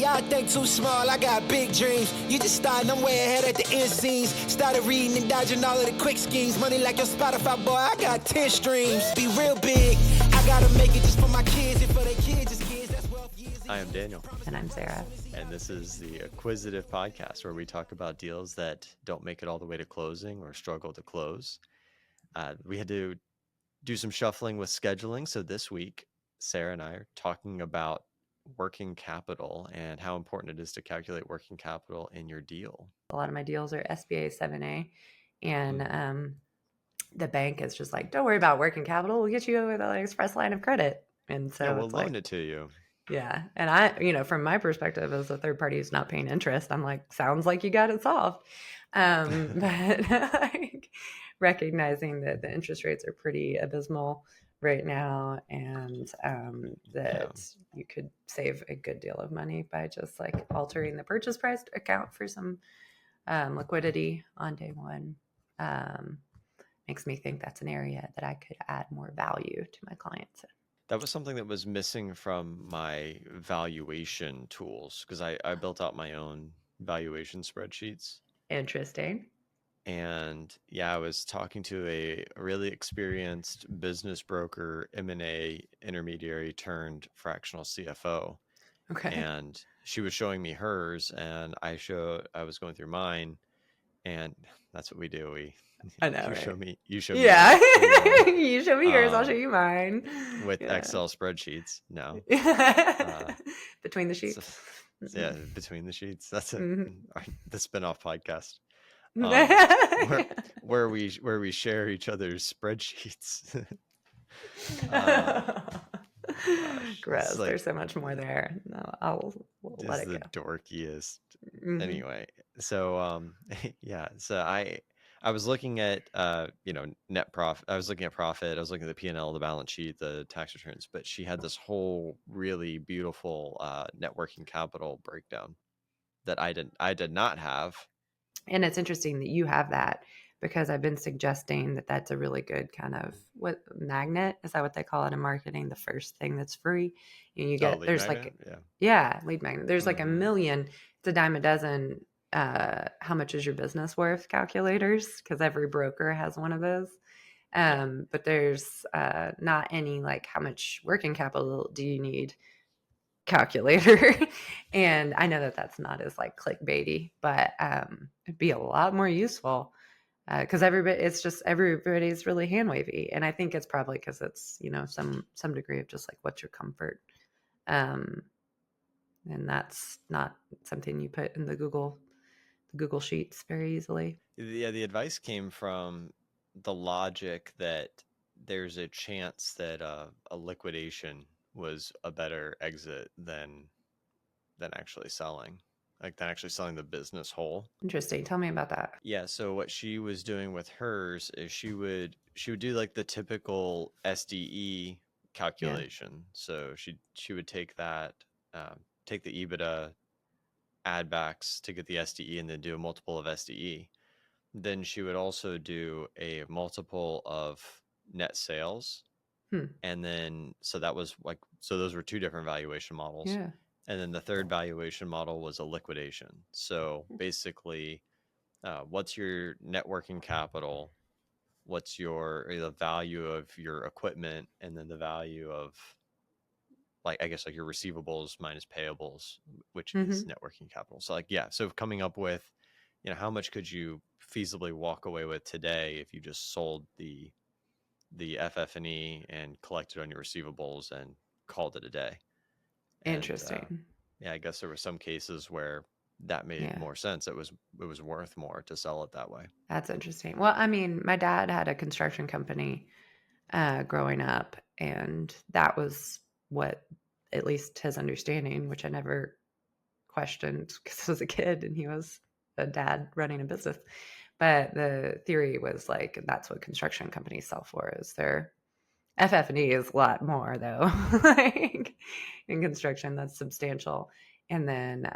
Y'all think too small, I got big dreams. You just starting, I'm way ahead at the end scenes. Started reading and dodging all of the quick schemes. Money like your Spotify, boy, I got 10 streams. Be real big, I gotta make it just for my kids and for their kids. Just kids, that's wealth years. I am Daniel. And I'm Sara. And this is the Acquisitive Podcast, where we talk about deals that don't make it all the way to closing or struggle to close. We had to do some shuffling with scheduling. So this week, Sara and I are talking about working capital and how important it is to calculate working capital in your deal. A lot of my deals are SBA 7A, and the bank is just like, don't worry about working capital. We'll get you over the express line of credit. And so we'll loan it to you. Yeah. And I, from my perspective as a third party who's not paying interest, I'm like, sounds like you got it solved. But like, recognizing that the interest rates are pretty abysmal right now, and that you could save a good deal of money by just like altering the purchase price to account for some liquidity on day one. Makes me think that's an area that I could add more value to my clients. That was something that was missing from my valuation tools, because I built out my own valuation spreadsheets. Interesting. And I was talking to a really experienced business broker, M&A intermediary turned fractional CFO. Okay. And she was showing me hers, and I was going through mine, and that's what we do. I know. You right? show me. You show yeah. me. You show me yours. I'll show you mine. With Excel spreadsheets. No. Between the sheets. Between the sheets. That's it. Mm-hmm. The spinoff podcast. Where we share each other's spreadsheets. Gross. Like, there's so much more there. No, I'll let it go. The dorkiest. Mm-hmm. Anyway, so so I was looking at net profit. I was looking at profit. I was looking at the P&L, the balance sheet, the tax returns. But she had this whole really beautiful net working capital breakdown that I did not have. And it's interesting that you have that, because I've been suggesting that that's a really good kind of magnet. Is that what they call it in marketing? The first thing that's free. And you get, there's magnet? Lead magnet. There's like a million, it's a dime a dozen. How much is your business worth calculators? Because every broker has one of those. But there's not any like how much working capital do you need calculator. And I know that that's not as like clickbaity, but it'd be a lot more useful because everybody's really hand wavy. And I think it's probably because it's, some degree of just like, what's your comfort? And that's not something you put in the Google Sheets very easily. Yeah, the advice came from the logic that there's a chance that a liquidation was a better exit than actually selling, the business whole. Interesting. Tell me about that. Yeah. So what she was doing with hers is she would do like the typical SDE calculation. Yeah. So she would take that, take the EBITDA add backs to get the SDE, and then do a multiple of SDE. Then she would also do a multiple of net sales. And then, so that was like, so those were two different valuation models. Yeah. And then the third valuation model was a liquidation. So basically, what's your net working capital? What's the value of your equipment? And then the value of your receivables minus payables, which is net working capital. So so coming up with, how much could you feasibly walk away with today if you just sold the FF&E and collected on your receivables and called it a day. Interesting. And, I guess there were some cases where that made more sense. It was worth more to sell it that way. That's interesting. Well, I mean, my dad had a construction company growing up, and that was what, at least his understanding, which I never questioned because I was a kid and he was a dad running a business. But the theory was like, that's what construction companies sell for, is their FF&E is a lot more though. Like in construction, that's substantial. And then,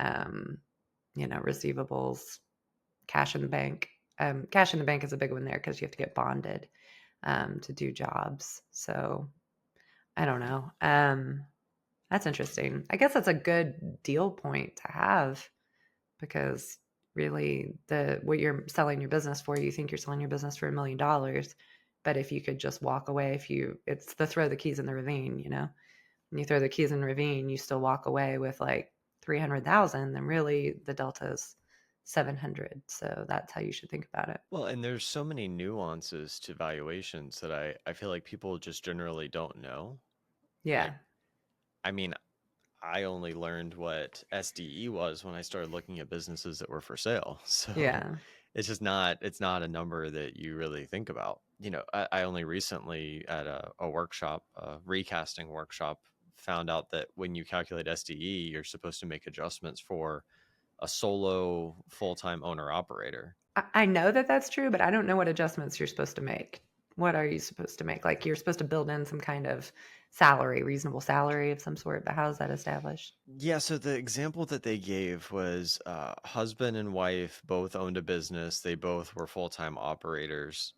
receivables, cash in the bank. Cash in the bank is a big one there because you have to get bonded to do jobs. So I don't know. That's interesting. I guess that's a good deal point to have, because really what you're selling your business for, you think you're selling your business for $1 million, but if you could just walk away, it's the throw the keys in the ravine, when you throw the keys in the ravine, you still walk away with like 300,000, then really the delta is 700. So that's how you should think about it. Well, and there's so many nuances to valuations that I feel like people just generally don't know. Yeah. Like, I mean, I only learned what SDE was when I started looking at businesses that were for sale. So Yeah. it's not a number that you really think about. I only recently at a workshop, a recasting workshop, found out that when you calculate SDE, you're supposed to make adjustments for a solo full-time owner operator. I know that that's true, but I don't know what adjustments you're supposed to make. What are you supposed to make? Like, you're supposed to build in some kind of salary, reasonable salary of some sort, but how is that established? Yeah, so the example that they gave was husband and wife both owned a business. They both were full-time operators.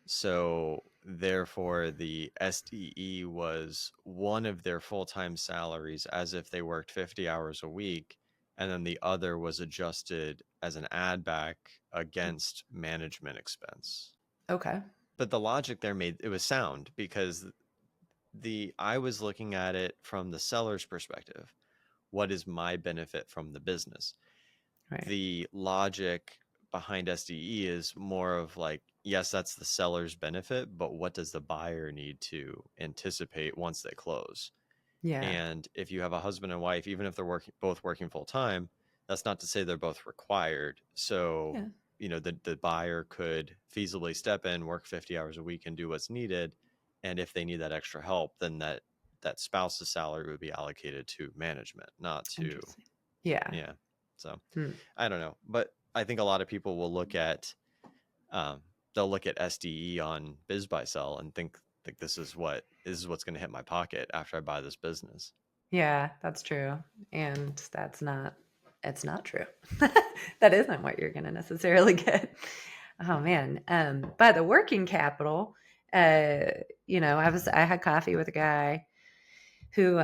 So therefore, the SDE was one of their full-time salaries as if they worked 50 hours a week. And then the other was adjusted as an add back against management expense. Okay. But the logic there it was sound, because I was looking at it from the seller's perspective. What is my benefit from the business? Right. The logic behind SDE is more of like, yes, that's the seller's benefit, but what does the buyer need to anticipate once they close? Yeah. And if you have a husband and wife, even if they're both working full time, that's not to say they're both required. So, the buyer could feasibly step in, work 50 hours a week and do what's needed. And if they need that extra help, then that spouse's salary would be allocated to management, not to, Yeah. So I don't know, but I think a lot of people will look at, they'll look at SDE on BizBuySell and think this is what's going to hit my pocket after I buy this business. Yeah, that's true. And it's not true. That isn't what you're going to necessarily get. Oh man. By the working capital, I had coffee with a guy who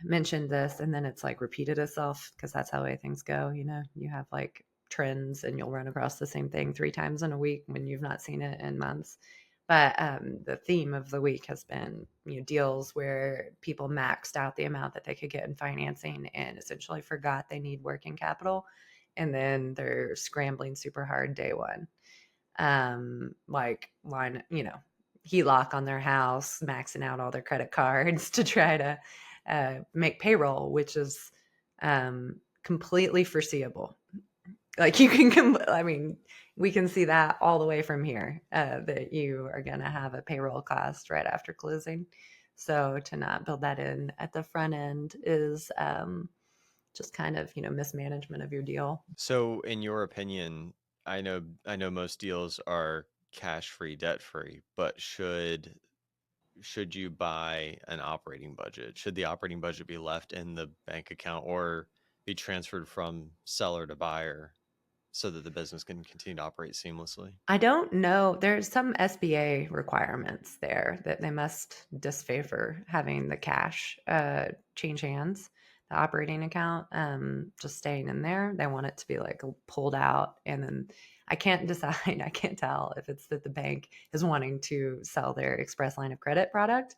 mentioned this, and then it's like repeated itself, because that's how things go. You have like trends and you'll run across the same thing 3 times in a week when you've not seen it in months. But the theme of the week has been deals where people maxed out the amount that they could get in financing and essentially forgot they need working capital, and then they're scrambling super hard day one. Like line, HELOC on their house, maxing out all their credit cards to try to make payroll, which is completely foreseeable. Like we can see that all the way from here, that you are going to have a payroll cost right after closing. So to not build that in at the front end is just kind of, mismanagement of your deal. So in your opinion, I know most deals are cash free, debt free, but should you buy an operating budget? Should the operating budget be left in the bank account or be transferred from seller to buyer so that the business can continue to operate seamlessly? I don't know. There's some SBA requirements there that they must disfavor having the cash change hands, the operating account just staying in there. They want it to be like pulled out, and then I can't decide. I can't tell if it's that the bank is wanting to sell their express line of credit product.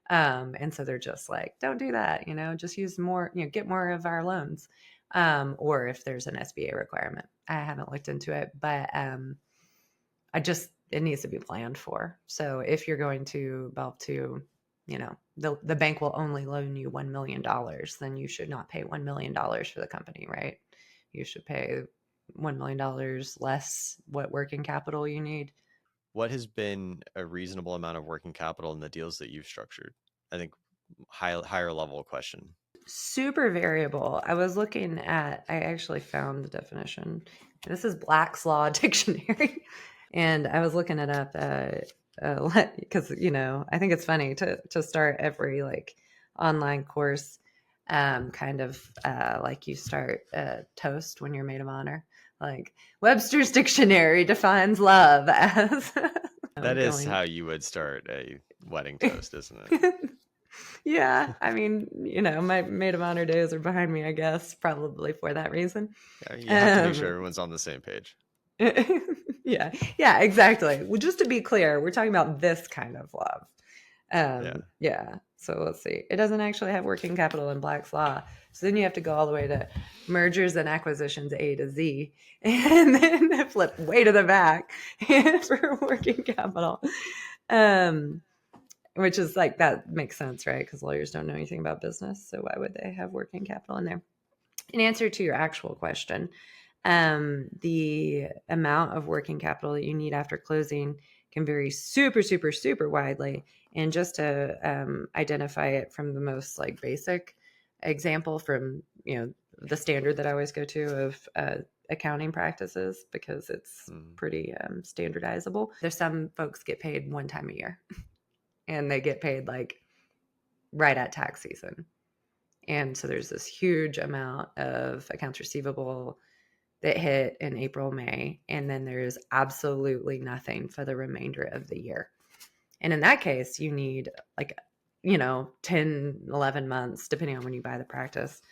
And so they're just like, don't do that, just use more, get more of our loans. Or if there's an SBA requirement. I haven't looked into it, but it needs to be planned for. So if you're going to the bank will only loan you $1 million, then you should not pay $1 million for the company, right? You should pay $1 million less what working capital you need. What has been a reasonable amount of working capital in the deals that you've structured? I think higher level question. Super variable. I actually found the definition. This is Black's Law Dictionary. And I was looking it up because, I think it's funny to start every online course kind of like you start toast when you're maid of honor. Like Webster's Dictionary defines love as... That is how you would start a wedding toast, isn't it? Yeah, I mean, my maid of honor days are behind me, I guess, probably for that reason. Yeah, you have to make sure everyone's on the same page. Yeah, exactly. Well, just to be clear, we're talking about this kind of love. Yeah. So let's see. It doesn't actually have working capital in Black's Law. So then you have to go all the way to mergers and acquisitions A to Z, and then flip way to the back for working capital. Which is like, that makes sense, right? Because lawyers don't know anything about business. So why would they have working capital in there? In answer to your actual question, the amount of working capital that you need after closing can vary super, super, super widely. And just to identify it from the most like basic example from, the standard that I always go to of accounting practices, because it's pretty standardizable. There's some folks get paid one time a year and they get paid like right at tax season. And so there's this huge amount of accounts receivable that hit in April, May, and then there's absolutely nothing for the remainder of the year. And in that case, you need like, 10, 11 months, depending on when you buy the practice,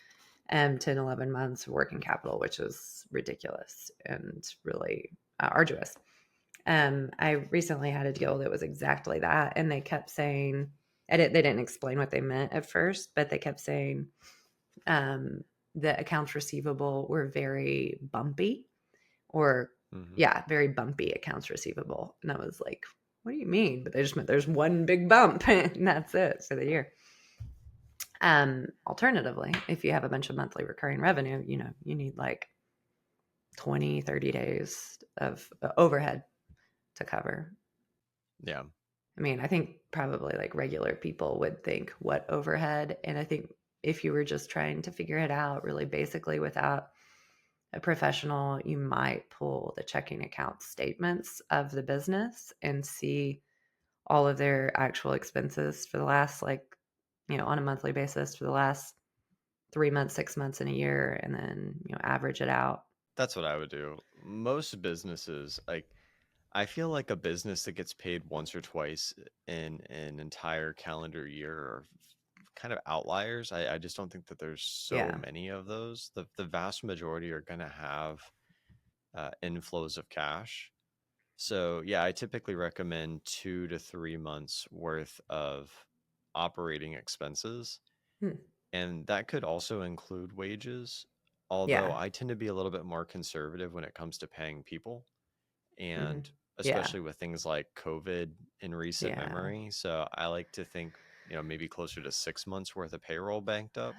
10, 11 months of working capital, which is ridiculous and really arduous. I recently had a deal that was exactly that. And they kept saying, they didn't explain what they meant at first, but they kept saying the accounts receivable were very bumpy, or very bumpy accounts receivable. And I was like, what do you mean? But they just meant there's one big bump and that's it for the year. Alternatively, if you have a bunch of monthly recurring revenue, you need like 20, 30 days of overhead to cover. Yeah. I mean, I think probably like regular people would think, what overhead? And I think if you were just trying to figure it out really basically without a professional, you might pull the checking account statements of the business and see all of their actual expenses for the last, on a monthly basis for the last 3 months, 6 months, and a year, and then, average it out. That's what I would do. Most businesses, I feel like a business that gets paid once or twice in an entire calendar year are kind of outliers. I just don't think that there's so many of those. The vast majority are going to have inflows of cash. So yeah, I typically recommend 2 to 3 months worth of operating expenses. And that could also include wages. Although I tend to be a little bit more conservative when it comes to paying people. And especially with things like COVID in recent memory. So I like to think, maybe closer to 6 months worth of payroll banked up.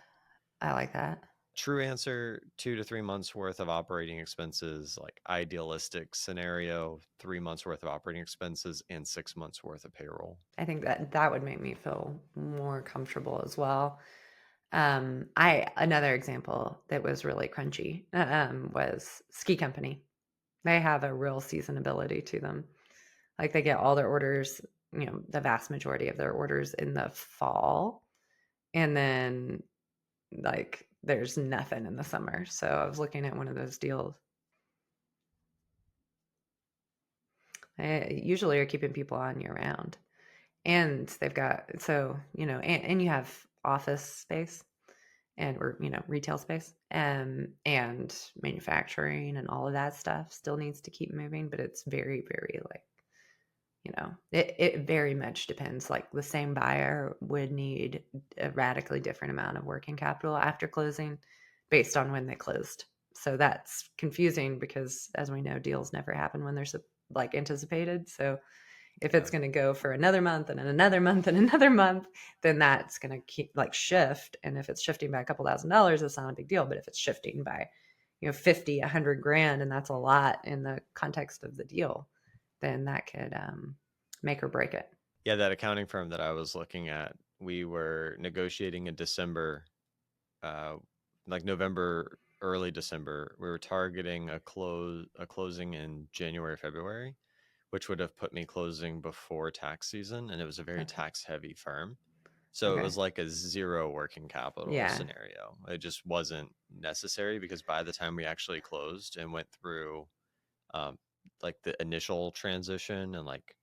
I like that. True answer, 2 to 3 months worth of operating expenses, like idealistic scenario, 3 months worth of operating expenses and 6 months worth of payroll. I think that would make me feel more comfortable as well. Another example that was really crunchy was ski company. They have a real seasonability to them. Like they get all their orders, the vast majority of their orders in the fall, and then like there's nothing in the summer. So I was looking at one of those deals. They usually are keeping people on year round, and they've got, so, and you have office space and, or, retail space, and manufacturing and all of that stuff still needs to keep moving, but it's very, very like, it very much depends. Like the same buyer would need a radically different amount of working capital after closing based on when they closed. So that's confusing because, as we know, deals never happen when they're like anticipated. So if it's going to go for another month and another month and another month, then that's going to keep like shift. And if it's shifting by a couple $1,000s, it's not a big deal. But if it's shifting by, 50, 100 grand, and that's a lot in the context of the deal, then that could make or break it. Yeah, that accounting firm that I was looking at, we were negotiating in December, like November, early December. We were targeting a closing in January, February, which would have put me closing before tax season, and it was a very tax-heavy firm. So it was like a zero working capital scenario. It just wasn't necessary because by the time we actually closed and went through like the initial transition and like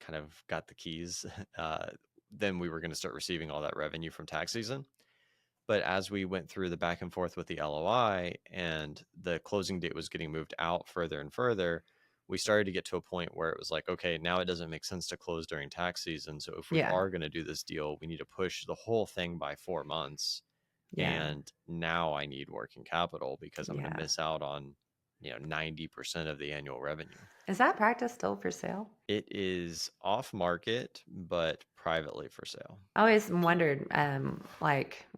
kind of got the keys, then we were going to start receiving all that revenue from tax season. But as we went through the back and forth with the LOI and the closing date was getting moved out further and further, we started to get to a point where it was like, okay, now it doesn't make sense to close during tax season. So if we are going to do this deal, we need to push the whole thing by 4 months. And now I need working capital because I'm going to miss out on, 90% of the annual revenue. Is that practice still for sale? It is off market, but privately for sale. I always wondered,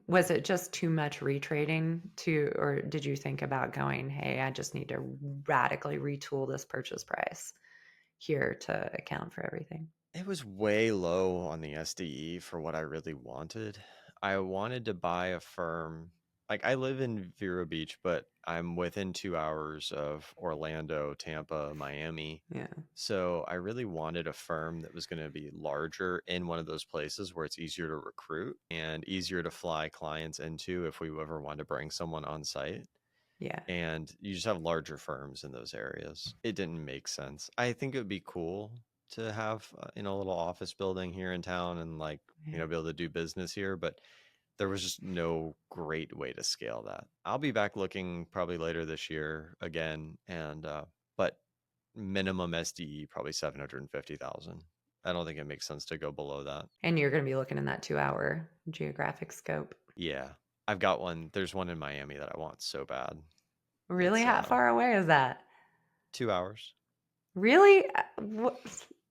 was it just too much retrading or did you think about going, hey, I just need to radically retool this purchase price here to account for everything? It was way low on the SDE for what I really wanted. I wanted to buy a firm. Like, I live in Vero Beach, but I'm within 2 hours of Orlando, Tampa, Miami. Yeah. So I really wanted a firm that was going to be larger in one of those places where it's easier to recruit and easier to fly clients into if we ever want to bring someone on site. Yeah. And you just have larger firms in those areas. It didn't make sense. I think it would be cool to have, a little office building here in town and be able to do business here, but there was just no great way to scale that. I'll be back looking probably later this year again, and but minimum SDE probably 750,000. I don't think it makes sense to go below that. And you're going to be looking in that 2-hour geographic scope. Yeah, I've got one. There's one in Miami that I want so bad. Really? How far away is that? 2 hours. Really?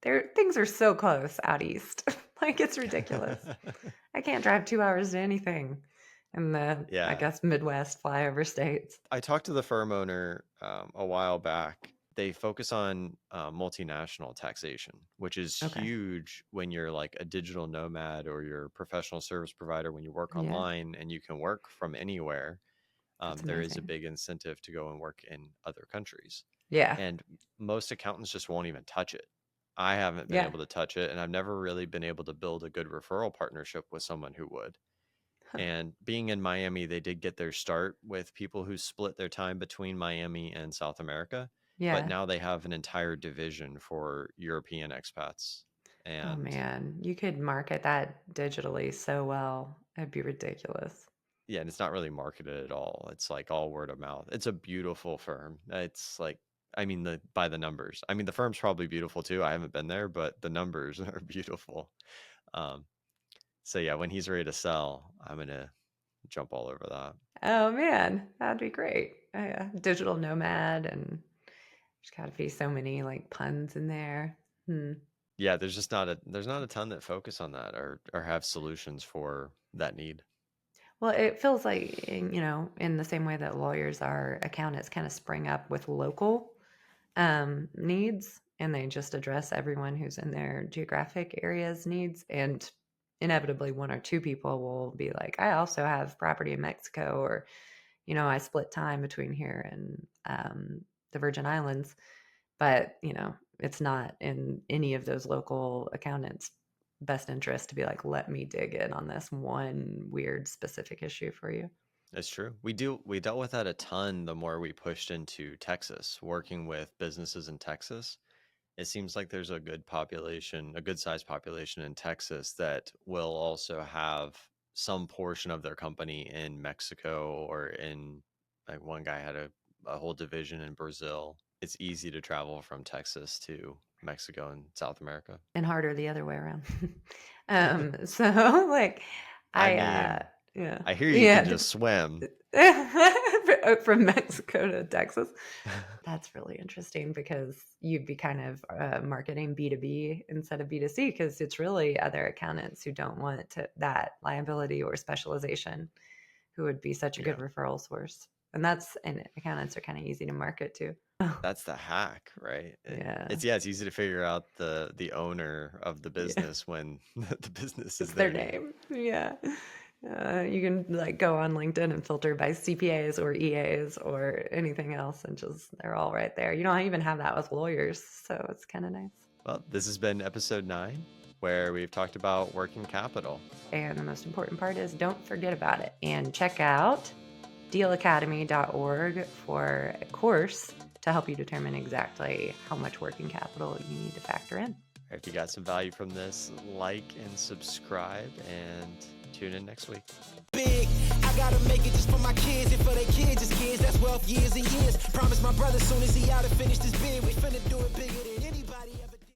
Things are so close out east. It's ridiculous. I can't drive 2 hours to anything in the, I guess, Midwest flyover states. I talked to the firm owner a while back. They focus on multinational taxation, which is huge when you're like a digital nomad or you're a professional service provider. When you work online and you can work from anywhere, there is a big incentive to go and work in other countries. Yeah. And most accountants just won't even touch it. I haven't been able to touch it, and I've never really been able to build a good referral partnership with someone who would. And being in Miami, they did get their start with people who split their time between Miami and South America. Yeah. But now they have an entire division for European expats. And oh man, you could market that digitally so well. It'd be ridiculous. Yeah, and it's not really marketed at all. It's like all word of mouth. It's a beautiful firm. It's like, by the numbers. The firm's probably beautiful too. I haven't been there, but the numbers are beautiful. So yeah, when he's ready to sell, I'm going to jump all over that. Oh man, that'd be great. Digital nomad, and there's got to be so many puns in there. Yeah, there's not a ton that focus on that or have solutions for that need. Well, it feels like, in the same way that lawyers are, accountants kind of spring up with local needs, and they just address everyone who's in their geographic area's needs. And inevitably, one or two people will be like, I also have property in Mexico, or, I split time between here and the Virgin Islands. But, it's not in any of those local accountants' best interest to be like, let me dig in on this one weird specific issue for you. That's true. We dealt with that a ton the more we pushed into Texas, working with businesses in Texas. It seems like there's a good sized population in Texas that will also have some portion of their company in Mexico, or in, like, one guy had a whole division in Brazil. It's easy to travel from Texas to Mexico and South America. And harder the other way around. I hear you can just swim from Mexico to Texas. That's really interesting, because you'd be kind of marketing B2B instead of B2C, because it's really other accountants who don't want that liability or specialization, who would be such a good referral source. And accountants are kind of easy to market to. That's the hack, right? Yeah. It's easy to figure out the owner of the business when the business is their name. Yeah. You can go on LinkedIn and filter by CPAs or EAs or anything else, and they're all right there. You don't even have that with lawyers, so it's kind of nice. Well, this has been episode 9, where we've talked about working capital. And the most important part is, don't forget about it, and check out dealacademy.org for a course to help you determine exactly how much working capital you need to factor in. If you got some value from this, like and subscribe, and tune in next week. Big, I gotta make it just for my kids and for their kids' kids. That's wealth years and years. Promise my brother soon as he out to finish this bid, we finna do